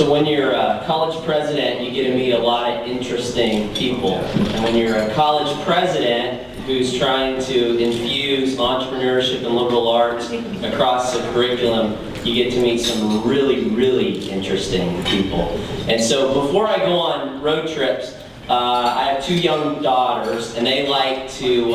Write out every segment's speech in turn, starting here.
So when you're a college president, you get to meet a lot of interesting people. And when you're a college president who's trying to infuse entrepreneurship and liberal arts across the curriculum, you get to meet some really, really interesting people. And so before I go on road trips, I have two young daughters, and they like to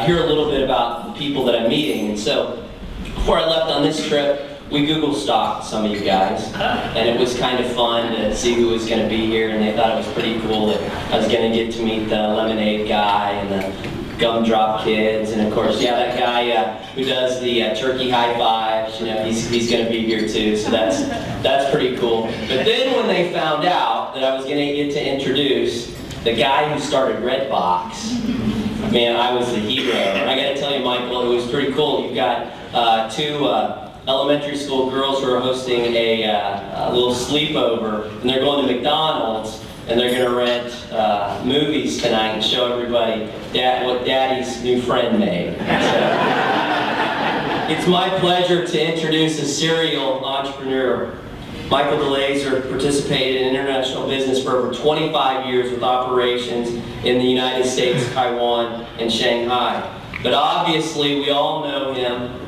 hear a little bit about the people that I'm meeting. And so before I left on this trip, we Google stalked some of you guys, and it was kind of fun to see who was going to be here, and they thought it was pretty cool that I was going to get to meet the lemonade guy and the gumdrop kids, and of course, yeah, that guy who does the turkey high fives, you know, he's going to be here too, so that's pretty cool. But then when they found out that I was going to get to introduce the guy who started Redbox, man, I was the hero. And I got to tell you, Michael, it was pretty cool. You've got two elementary school girls who are hosting a little sleepover, and they're going to McDonald's, and they're going to rent movies tonight and show everybody what Daddy's new friend made. So, it's my pleasure to introduce a serial entrepreneur. Michael Delazzer participated in international business for over 25 years with operations in the United States, Taiwan, and Shanghai. But obviously, we all know him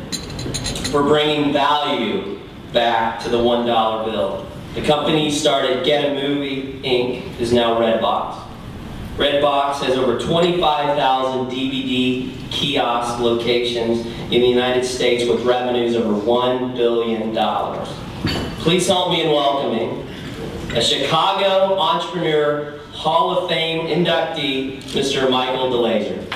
for bringing value back to the $1 bill. The company he started, Get a Movie, Inc., is now Redbox. Redbox has over 25,000 DVD kiosk locations in the United States with revenues over $1 billion. Please help me in welcoming a Chicago Entrepreneur Hall of Fame inductee, Mr. Michael Delazzer.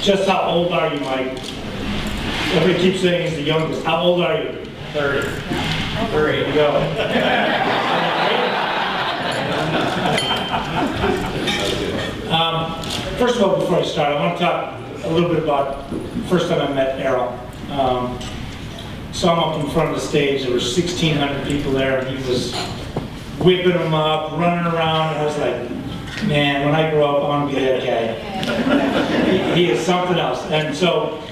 Just how old are you, Mike? Everybody keeps saying he's the youngest. How old are you? 30. There you go. First of all, before I start, I want to talk a little bit about the first time I met Errol. Saw him up in front of the stage. There were 1,600 people there, and he was whipping them up, running around, and I was like, man, when I grow up, I want to be that guy. He is something else. And so,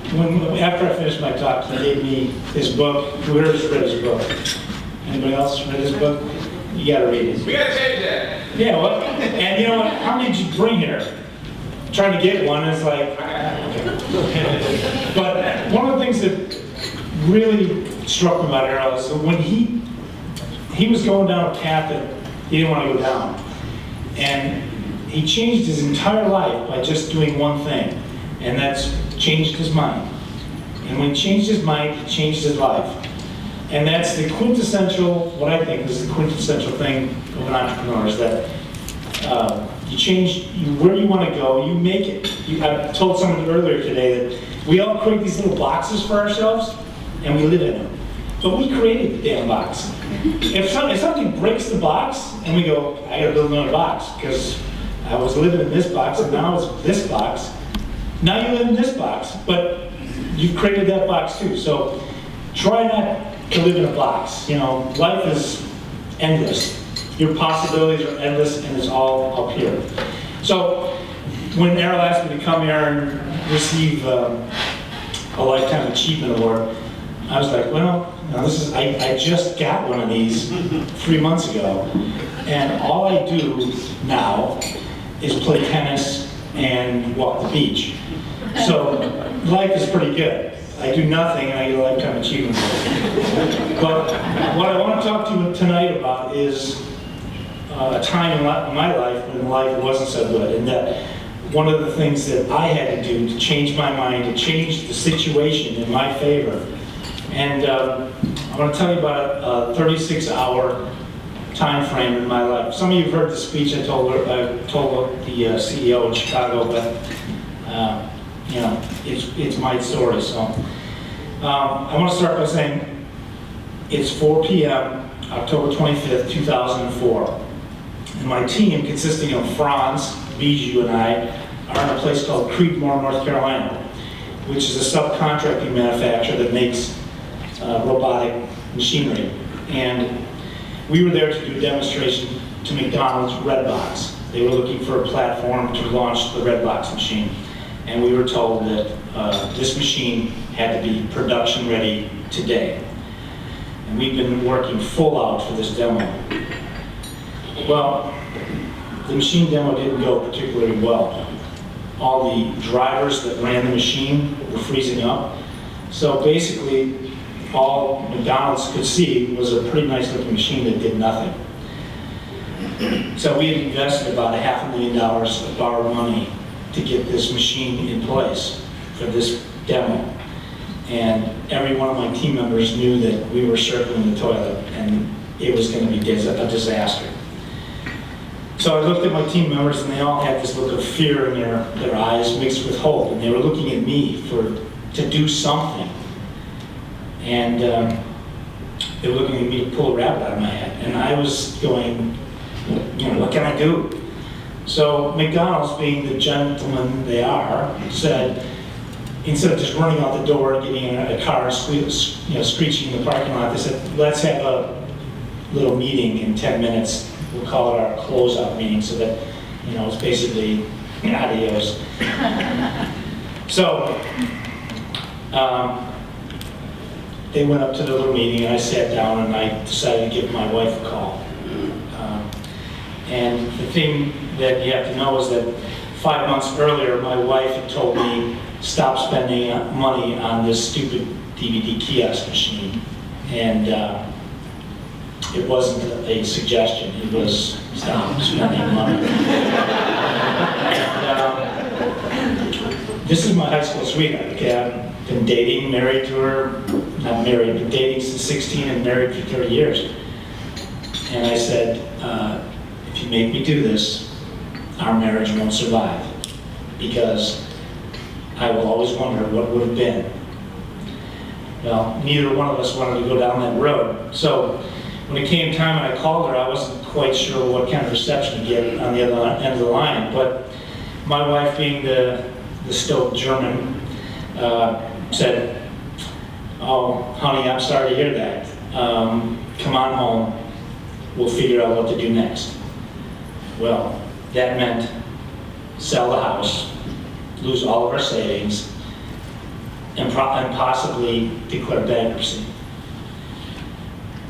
after I finished my talk, he gave me his book. Whoever's read his book? Anybody else read his book? You got to read it. We got to change that. Yeah, well, and you know what? How many did you bring here? Trying to get one is like, okay. But one of the things that really struck me about Errol is that when he was going down a path that he didn't want to go down. And he changed his entire life by just doing one thing, and that's changed his mind. And when he changed his mind, he changed his life. And that's the quintessential, what I think is the quintessential thing of an entrepreneur, is that you change where you want to go, you make it. I told someone earlier today that we all create these little boxes for ourselves, and we live in them. But we created the damn box. If something breaks the box, and we go, I gotta build another box, because I was living in this box, and now it's this box. Now you live in this box, but you've created that box too. So try not to live in a box. You know, life is endless. Your possibilities are endless, and it's all up here. So when Errol asked me to come here and receive a Lifetime Achievement Award, I was like, well, now I just got one of these 3 months ago, and all I do now is play tennis and walk the beach. So life is pretty good. I do nothing and I get a Lifetime Achievement Award. But what I want to talk to you tonight about is a time in my life when life wasn't so good, and that one of the things that I had to do to change my mind, to change the situation in my favor. And I want to tell you about a 36-hour time frame in my life. Some of you have heard the speech I told the CEO in Chicago, but you know, it's my story. So I want to start by saying it's 4 p.m., October 25th, 2004. And my team, consisting of Franz, Bijou, and I, are in a place called Creedmoor, North Carolina, which is a subcontracting manufacturer that makes robotic machinery. And We were there to do a demonstration to McDonald's Redbox. They were looking for a platform to launch the Redbox machine. And we were told that this machine had to be production ready today. And we've been working full out for this demo. Well, the machine demo didn't go particularly well. All the drivers that ran the machine were freezing up. So basically, all McDonald's could see was a pretty nice looking machine that did nothing. So we had invested about $500,000 of borrowed money to get this machine in place for this demo. And every one of my team members knew that we were circling the toilet and it was going to be a disaster. So I looked at my team members and they all had this look of fear in their eyes mixed with hope, and they were looking at me to do something. And they were looking at me to pull a rabbit out of my hat. And I was going, what can I do? So McDonald's, being the gentlemen they are, said, instead of just running out the door, getting in a car, and screeching in the parking lot, they said, let's have a little meeting in 10 minutes. We'll call it our closeout meeting, so that, it's basically adios. So, they went up to the little meeting, and I sat down, and I decided to give my wife a call. And the thing that you have to know is that 5 months earlier, my wife had told me, stop spending money on this stupid DVD kiosk machine. And it wasn't a suggestion, it was stop spending money. And, this is my high school sweetheart, okay? I've been dating, married to her, not married, been dating since 16 and married for 30 years. And I said, if you make me do this, our marriage won't survive, because I will always wonder what would have been. Well, neither one of us wanted to go down that road. So when it came time and I called her, I wasn't quite sure what kind of reception to get on the other end of the line. But my wife, being the stoic German, said, oh, honey, I'm sorry to hear that. Come on home. We'll figure out what to do next. Well, that meant sell the house, lose all of our savings, and possibly declare bankruptcy.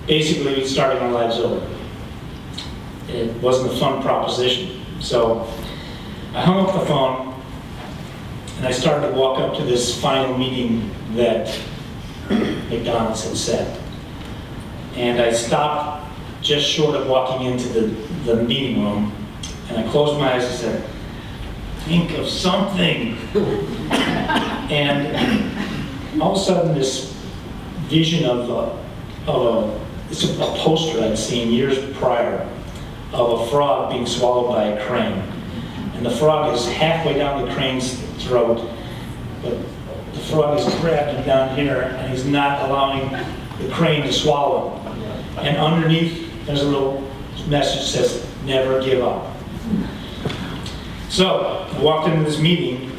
Basically, we started our lives over. It wasn't a fun proposition. So I hung up the phone, and I started to walk up to this final meeting that McDonald's had set. And I stopped just short of walking into the meeting room, and I closed my eyes and said, think of something. And all of a sudden, this vision of a poster I'd seen years prior of a frog being swallowed by a crane. And the frog is halfway down the crane's throat, but the frog is grabbed him down here, and he's not allowing the crane to swallow him. And underneath, there's a little message that says, never give up. So I walked into this meeting.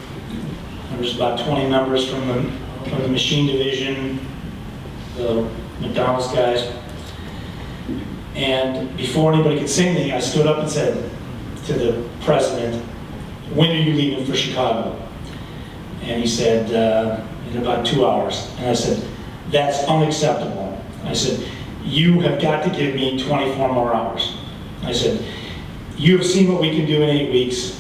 There was about 20 members from the machine division, the McDonald's guys. And before anybody could say anything, I stood up and said to the president, when are you leaving for Chicago? And he said, in about 2 hours. And I said, that's unacceptable. I said, you have got to give me 24 more hours. I said, you have seen what we can do in 8 weeks.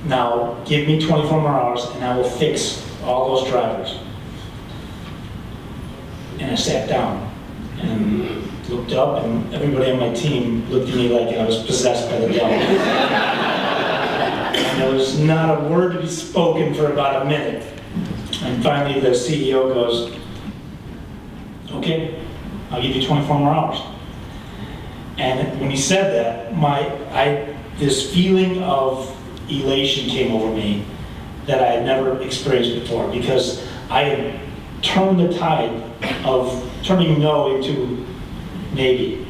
Now, give me 24 more hours and I will fix all those drivers. And I sat down and looked up, and everybody on my team looked at me like I was possessed by the devil. And there was not a word to be spoken for about a minute. And finally the CEO goes, okay, I'll give you 24 more hours. And when he said that, this feeling of elation came over me that I had never experienced before, because I had turned the tide of turning no into maybe.